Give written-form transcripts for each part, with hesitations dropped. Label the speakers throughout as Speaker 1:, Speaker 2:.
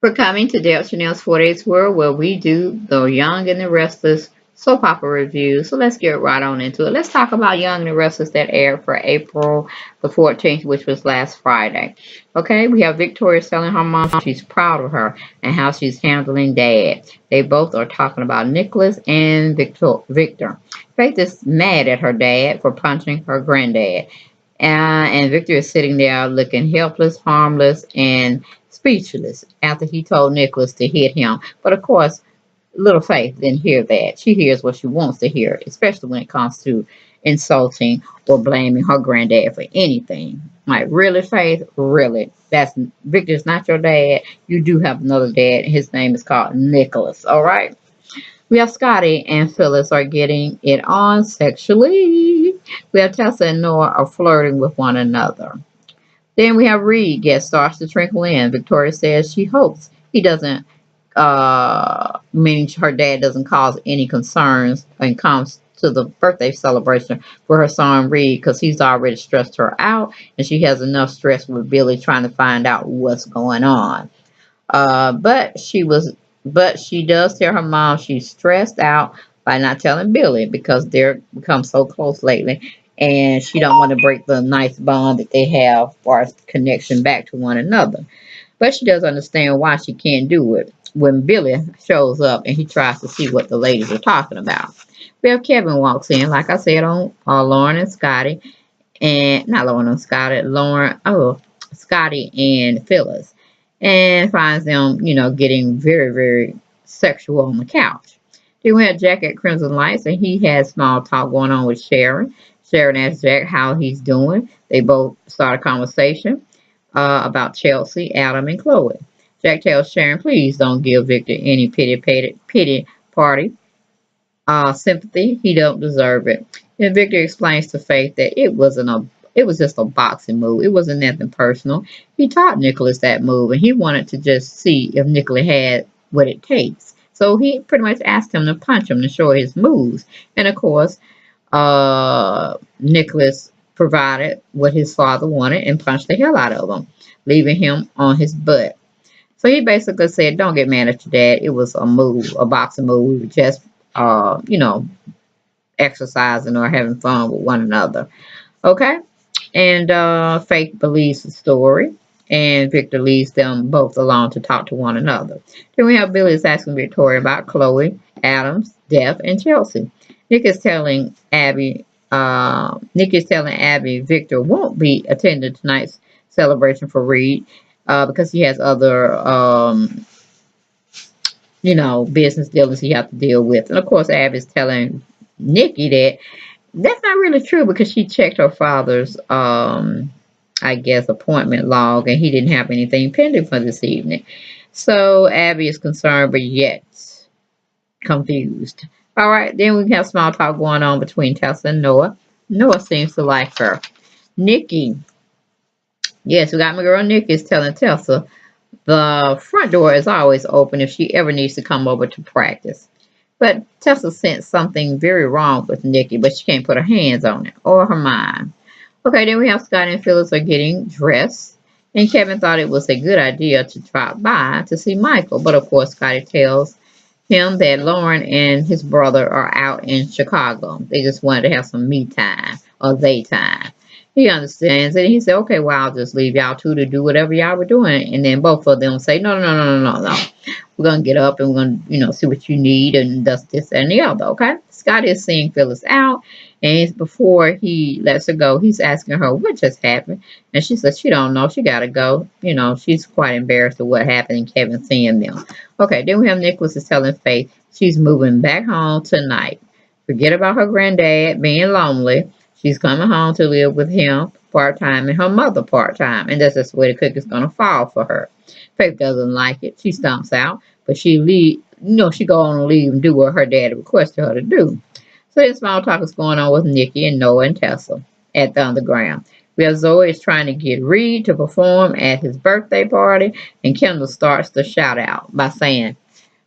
Speaker 1: For coming to Dale Chanel's 4 Days World, where we do the Young and the Restless soap opera review. So let's get right on into it. Let's talk about Young and the Restless that aired for April the 14th, which was last Friday. Okay, we have Victoria telling her mom she's proud of her and how she's handling Dad. They both are talking about Nicholas and Victor. Faith is mad at her dad for punching her granddad. And Victor is sitting there looking helpless, harmless, and speechless after he told Nicholas to hit him. But of course, little Faith didn't hear that. She hears what she wants to hear, especially when it comes to insulting or blaming her granddad for anything. Like, really, Faith? Really? That's Victor's not your dad. You do have another dad. His name is called Nicholas. All right? We have Scotty and Phyllis are getting it on sexually. We have Tessa and Noah are flirting with one another. Then we have Reed starts to trickle in. Victoria says she hopes he doesn't, meaning her dad doesn't cause any concerns when it comes to the birthday celebration for her son Reed because he's already stressed her out and she has enough stress with Billy trying to find out what's going on. Uh, but she was, but she does tell her mom she's stressed out by not telling Billy because they're become so close lately, and she don't want to break the nice bond that they have as far as connection back to one another. But she does understand why she can't do it when Billy shows up and he tries to see what the ladies are talking about. Well, Kevin walks in, like I said, on Lauren and Scotty, and not Lauren and Scotty, Scotty and Phyllis, and finds them, getting very, very sexual on the couch. Then we have Jack at Crimson Lights, and he has small talk going on with Sharon. Sharon asks Jack how he's doing. They both start a conversation about Chelsea, Adam, and Chloe. Jack tells Sharon, please don't give Victor any pity party sympathy. He don't deserve it. And Victor explains to Faith that it was just a boxing move. It wasn't nothing personal. He taught Nicholas that move, and he wanted to just see if Nicholas had what it takes. So he pretty much asked him to punch him to show his moves. And of course, Nicholas provided what his father wanted and punched the hell out of him, leaving him on his butt. So he basically said, don't get mad at your dad. It was a move, a boxing move. We were just, uh, you know, exercising or having fun with one another. Okay? And Faith believes the story. And Victor leaves them both alone to talk to one another. Then we have Billy is asking Victoria about Chloe, Adams, Death, and Chelsea. Nick is telling Abby Victor won't be attending tonight's celebration for Reed because he has other, business dealings he has to deal with. And of course, Abby's telling Nikki that that's not really true because she checked her father's, I guess, appointment log and he didn't have anything pending for this evening. So Abby is concerned but yet confused. All right, then we have small talk going on between Tessa and Noah. Noah seems to like her. Nikki, yes, we got my girl Nikki is telling Tessa the front door is always open if she ever needs to come over to practice. But Tessa sensed something very wrong with Nikki, but she can't put her hands on it or her mind. Okay, then we have Scott and Phyllis are getting dressed. And Kevin thought it was a good idea to drop by to see Michael. But of course, Scotty tells him that Lauren and his brother are out in Chicago. They just wanted to have some me time or they time. He understands it. He said, okay, well, I'll just leave y'all two to do whatever y'all were doing. And then both of them say, no, no, no, no, no, no. We're going to get up and we're going to, see what you need and this and the other, okay? Scott is seeing Phyllis out. And before he lets her go, he's asking her what just happened. And she says she don't know. She got to go. She's quite embarrassed of what happened and Kevin seeing them. Okay, then we have Nicholas is telling Faith she's moving back home tonight. Forget about her granddad being lonely. She's coming home to live with him part-time and her mother part-time. And that's just the way the cookie's going to fall for her. Faith doesn't like it. She stomps out. But she go on and leave and do what her dad requested her to do. So this small talk is going on with Nikki and Noah and Tessa at the underground. Where Zoe is trying to get Reed to perform at his birthday party. And Kendall starts to shout out by saying,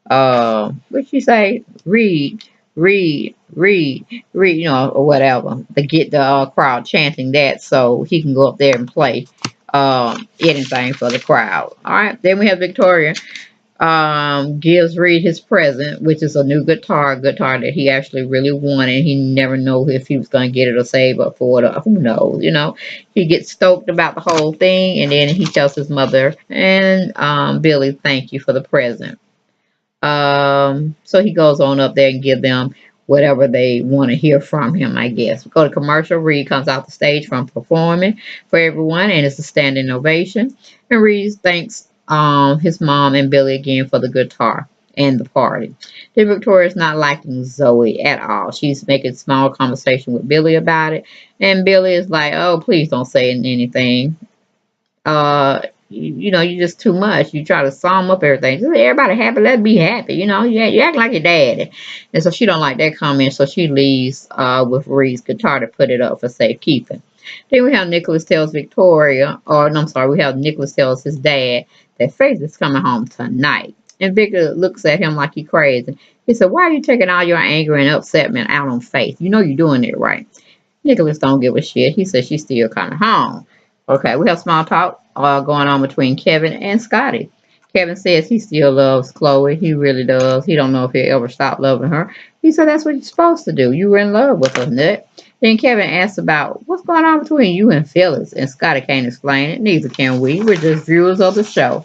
Speaker 1: what'd she say? Reed, Reed, Reed, Reed, or whatever. To get the crowd chanting that so he can go up there and play anything for the crowd. All right. Then we have Victoria gives Reed his present, which is a new guitar that he actually really wanted. He never knew if he was going to get it or save up for it, or who knows, you know. He gets stoked about the whole thing, and then he tells his mother and Billy, thank you for the present. So he goes on up there and give them whatever they want to hear from him, I guess. We go to commercial. Reed comes off the stage from performing for everyone, and it's a standing ovation. And Reed thanks his mom and Billy again for the guitar and the party. Then Victoria's not liking Zoe at all. She's making small conversation with Billy about it, and Billy is like, "Oh, please don't say anything. You know, you just too much. You try to sum up everything. Just let everybody happy, let's be happy. You know, you act like your daddy." And so she don't like that comment, so she leaves with Reed's guitar to put it up for safekeeping. Then we have Nicholas tells Victoria, or no, I'm sorry, we have Nicholas tells his dad that Faith is coming home tonight. And Victor looks at him like he's crazy. He said, "Why are you taking all your anger and upsetment out on Faith? You know you're doing it right." Nicholas don't give a shit. He says she's still coming home. Okay, we have small talk going on between Kevin and Scotty. Kevin says he still loves Chloe. He really does. He don't know if he'll ever stop loving her. He said that's what you're supposed to do. You were in love with her, Nut. Then Kevin asks about what's going on between you and Phyllis, and Scotty can't explain it. Neither can we. We're just viewers of the show.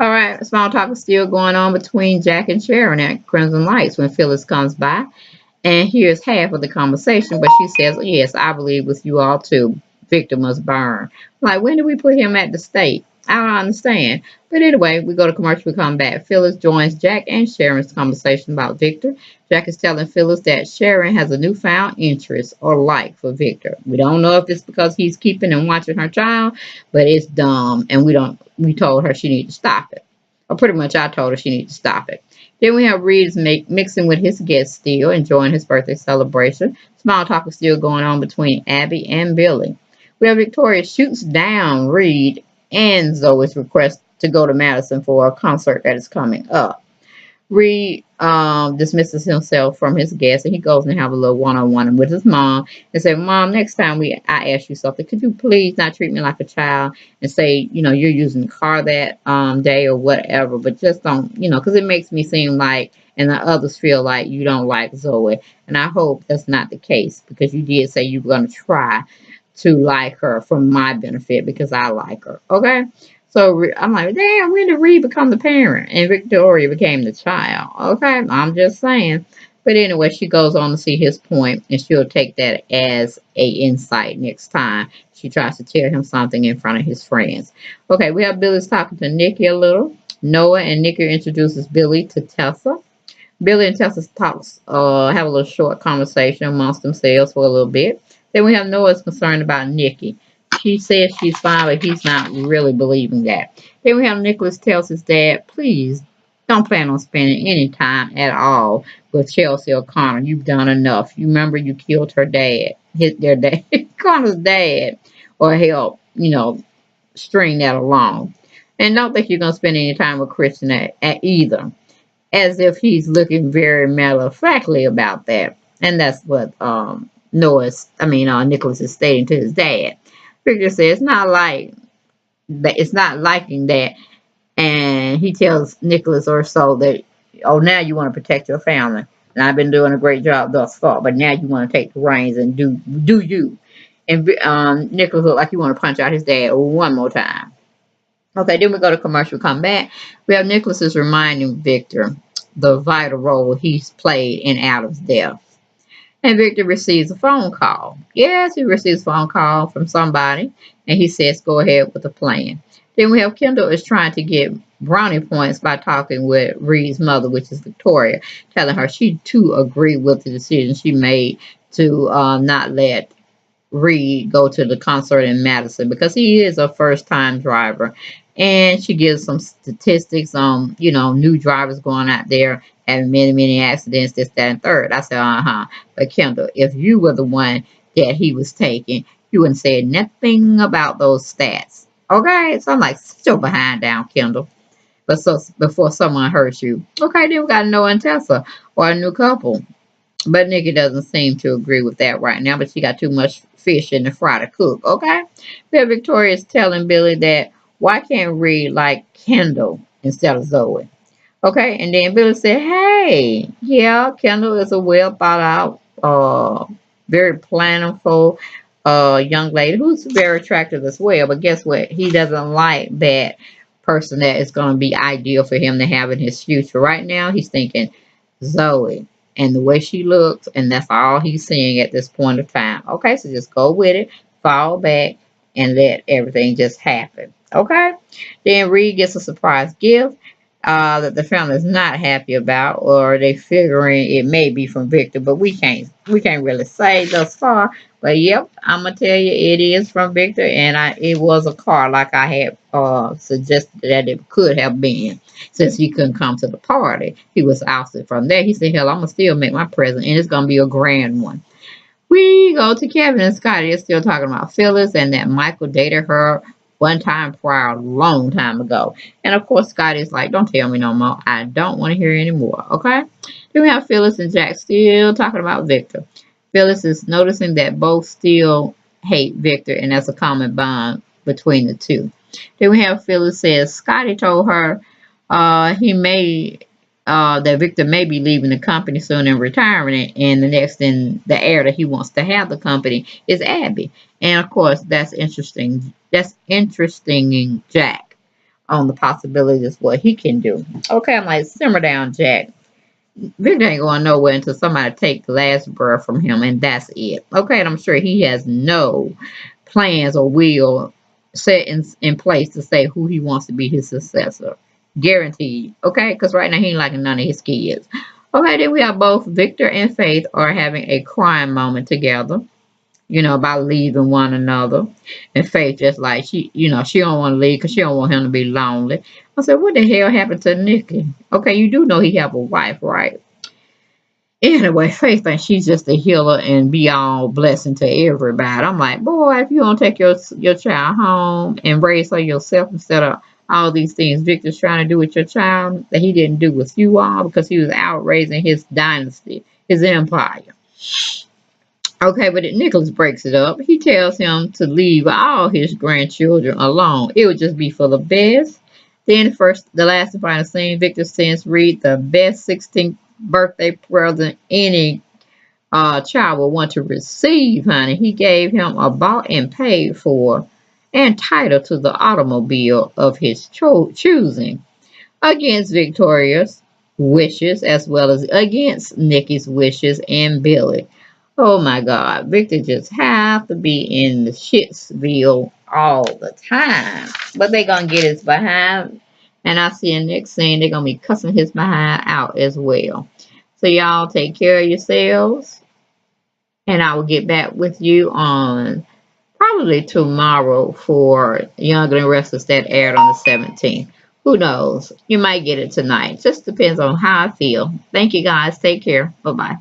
Speaker 1: All right, small talk is still going on between Jack and Sharon at Crimson Lights when Phyllis comes by and hears half of the conversation, but she says, "Yes, I believe with you all too. Victor must burn." Like, when did we put him at the stake? I don't understand. But anyway, we go to commercial, we come back. Phyllis joins Jack and Sharon's conversation about Victor. Jack is telling Phyllis that Sharon has a newfound interest or like for Victor. We don't know if it's because he's keeping and watching her child, but it's dumb, and we told her she needs to stop it. Or pretty much I told her she needs to stop it. Then we have Reed mixing with his guests still, enjoying his birthday celebration. Small talk is still going on between Abby and Billy. We have Victoria shoots down Reed and Zoe's request to go to Madison for a concert that is coming up. Reed dismisses himself from his guests, and he goes and have a little one-on-one with his mom and say, "Mom, next time I ask you something, could you please not treat me like a child and say, you know, you're using the car that day or whatever, but just don't, you know, because it makes me seem like and the others feel like you don't like Zoe." And I hope that's not the case, because you did say you were going to try to like her for my benefit because I like her. Okay? So I'm like, damn, when did Reed become the parent and Victoria became the child? Okay, I'm just saying. But anyway, she goes on to see his point, and she'll take that as a insight next time she tries to tell him something in front of his friends. Okay, we have Billy's talking to Nikki a little. Noah and Nikki introduces Billy to Tessa. Billy and Tessa talks, have a little short conversation amongst themselves for a little bit. Then we have Noah's concerned about Nikki. She says she's fine, but he's not really believing that. Then we have Nicholas tells his dad, please don't plan on spending any time at all with Chelsea or Connor. You've done enough. You remember you killed her dad, hit their dad, Connor's dad, or help, you know, string that along. And don't think you're going to spend any time with Christian at either, as if he's looking very matter of factly about that. And that's what Nicholas is stating to his dad. Victor says it's not like that. It's not liking that, and he tells Nicholas or so that, oh, now you want to protect your family, and I've been doing a great job thus far, but now you want to take the reins and do you. And Nicholas looked like he want to punch out his dad one more time. Okay, then we go to commercial. Come back. We have Nicholas is reminding Victor the vital role he's played in Adam's death. And Victor receives a phone call. Yes, he receives a phone call from somebody, and he says, go ahead with the plan. Then we have Kendall is trying to get brownie points by talking with Reed's mother, which is Victoria, telling her she too agreed with the decision she made to not let Reed go to the concert in Madison because he is a first-time driver. And she gives some statistics on, you know, new drivers going out there having many, many accidents, this, that, and third. I said, But Kendall, if you were the one that he was taking, you wouldn't say nothing about those stats. Okay? So I'm like, sit your behind down, Kendall. But so before someone hurts you. Okay, then we got Noah and Tessa, or a new couple. But Nikki doesn't seem to agree with that right now, but she got too much fish and the fry to cook, okay? Then Victoria is telling Billy that why can't Reed like Kendall instead of Zoe? Okay, and then Billy said, hey, yeah, Kendall is a well thought out, very planful young lady who's very attractive as well. But guess what? He doesn't like that person that is going to be ideal for him to have in his future. Right now, he's thinking Zoe and the way she looks, and that's all he's seeing at this point of time. Okay, so just go with it, fall back, and let everything just happen. Okay, then Reed gets a surprise gift that the family is not happy about, or they figuring it may be from Victor, but we can't really say thus far. But yep, I'm gonna tell you it is from Victor, and it was a car like I had suggested that it could have been, since he couldn't come to the party. He was ousted from there. He said, "Hell, I'm gonna still make my present, and it's gonna be a grand one." We go to Kevin and Scotty is still talking about Phyllis and that Michael dated her one time prior, a long time ago. And of course, Scotty's like, don't tell me no more. I don't want to hear anymore. Okay? Then we have Phyllis and Jack still talking about Victor. Phyllis is noticing that both still hate Victor, and that's a common bond between the two. Then we have Phyllis says Scotty told her he may that Victor may be leaving the company soon and retiring, and the next in the heir that he wants to have the company is Abby. And of course, that's interesting. That's interesting in Jack on the possibilities of what he can do. Okay, I'm like, simmer down, Jack. Victor ain't going nowhere until somebody take the last breath from him, and that's it. Okay, and I'm sure he has no plans or will set in place to say who he wants to be his successor. Guaranteed. Okay, because right now he ain't liking none of his kids. Okay, then we have both Victor and Faith are having a crying moment together, about leaving one another. And Faith just like she don't want to leave because she don't want him to be lonely. I said, what the hell happened to Nikki? Okay, you do know he have a wife, right? Anyway, Faith thinks she's just a healer and be all blessing to everybody. I'm like, boy, if you don't take your child home and raise her yourself instead of all these things Victor's trying to do with your child that he didn't do with you all because he was out raising his dynasty, his empire. Okay, but Nicholas breaks it up. He tells him to leave all his grandchildren alone. It would just be for the best. Then the last and final scene, Victor sends Reed the best 16th birthday present any child will want to receive, honey. He gave him a bought and paid for and title to the automobile of his choosing, against Victoria's wishes as well as against Nikki's wishes and Billy. Oh my God, Victor just have to be in the shitsville all the time. But they gonna get his behind, and I see in the next scene they're gonna be cussing his behind out as well. So y'all take care of yourselves, and I will get back with you on probably tomorrow for Young and Restless that aired on the 17th. Who knows? You might get it tonight. Just depends on how I feel. Thank you guys. Take care. Bye bye.